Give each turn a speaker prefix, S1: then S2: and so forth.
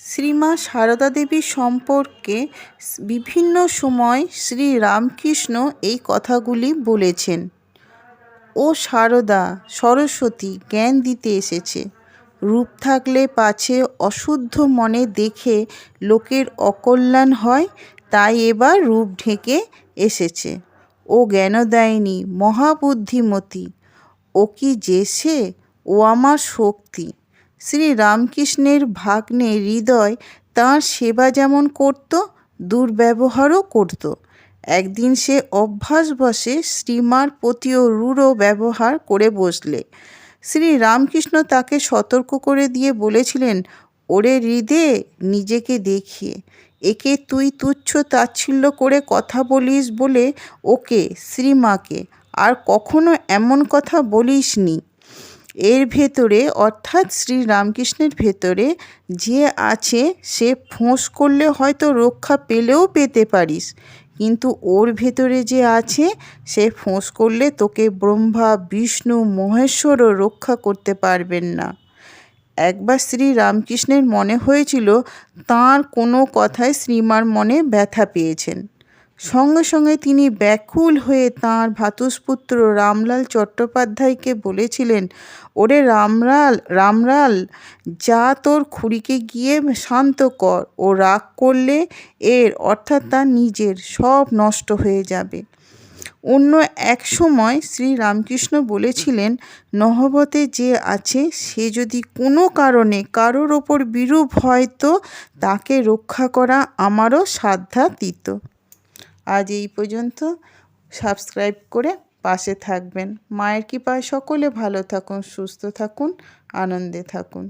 S1: শ্রীমা সারদা দেবী সম্পর্কে বিভিন্ন সময় শ্রী রামকৃষ্ণ এই কথাগুলি বলেছেন। ও সারদা, সরস্বতী জ্ঞান দিতে এসেছে। রূপ থাকলে পাছে অশুদ্ধ মনে দেখে লোকের অকল্যাণ হয়, তাই এবার রূপ ঢেকে এসেছে। ও জ্ঞানদায়িনী, মহাবুদ্ধিমতী। ও কি যে সে? ও আমার শক্তি। শ্রী রামকৃষ্ণের ভাগ্নে হৃদয় তাঁর সেবা যেমন করত, দুর্ব্যবহারও করত। একদিন সে অভ্যাসবশে শ্রীমার প্রতিও রূঢ় ব্যবহার করে বসলে। শ্রী রামকৃষ্ণ তাকে সতর্ক করে দিয়ে বলেছিলেন, ওরে হৃদে, নিজেকে দেখিয়ে একে তুই তুচ্ছ তাচ্ছিল্য করে কথা বলিস বলে ওকে, শ্রীমাকে আর কখনো এমন কথা বলিসনি। এর ভেতরে, অর্থাৎ শ্রী রামকৃষ্ণের ভেতরে যে আছে সে ফোঁস করলে হয়তো রক্ষা পেলেও পেতে পারিস, কিন্তু ওর ভেতরে যে আছে সে ফোঁস করলে তোকে ব্রহ্মা, বিষ্ণু, মহেশ্বরও রক্ষা করতে পারবেন না। একবার শ্রী রামকৃষ্ণের মনে হয়েছিল তাঁর কোনো কথায় শ্রীমার মনে ব্যথা পেয়েছেন। সঙ্গে সঙ্গে তিনি ব্যাকুল হয়ে তাঁর ভ্রাতুষ্পুত্র রামলাল চট্টোপাধ্যায়কে বলেছিলেন, ওরে রামলাল, যা তোর খুড়িকে গিয়ে শান্ত কর। ও রাগ করলে এর, অর্থাৎ তার নিজের, সব নষ্ট হয়ে যাবে। অন্য এক সময় শ্রী রামকৃষ্ণ বলেছিলেন, নহবতে যে আছে সে যদি কোনো কারণে কারোর ওপর বিরূপ হয় তো তাকে রক্ষা করা আমারও সাধ্যাতীত। আজ এই পর্যন্ত। সাবস্ক্রাইব করে পাশে থাকবেন। মায়ের কৃপায় সকলে ভালো থাকুন, সুস্থ থাকুন, আনন্দে থাকুন।